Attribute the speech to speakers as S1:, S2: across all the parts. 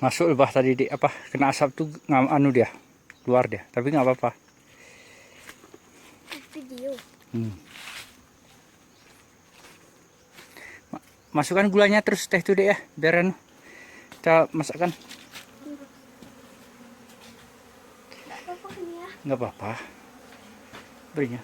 S1: Masuk lebah tadi di apa kena asap tuh anu dia keluar dia, tapi nggak apa-apa.
S2: Video.
S1: Masukkan gulanya terus teh itu deh ya, biar anu kita masakkan.
S2: Nggak apa-apa ini ya.
S1: Nggak apa-apa, berinya.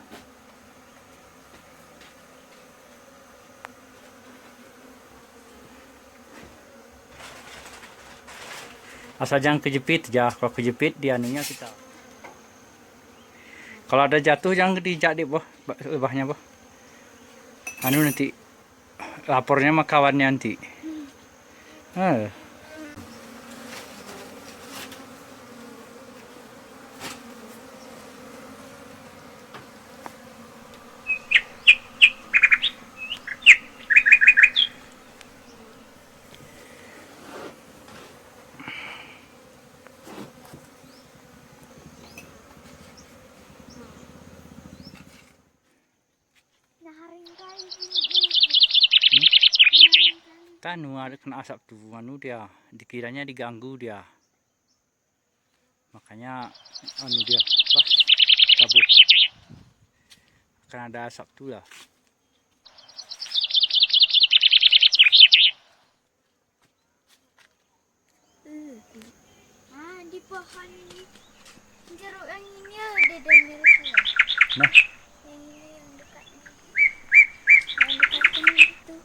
S1: Asal jangan kejepit ya, kalau kejepit dia anunya kita. Kalau ada jatuh jangan dijak di boh, lebahnya boh. Anu nanti lapornya sama kawannya nanti.
S2: Nah, hari kali
S1: Kan ada kena asap tuh, anu dia dikiranya diganggu dia. Makanya anu dia apa cabut. Karena ada asap tuh lah.
S2: di pohon jeruk yang ini ada dan miripnya.
S1: Nah,
S2: Yang ini yang dekat ini. Yang dekat ini itu.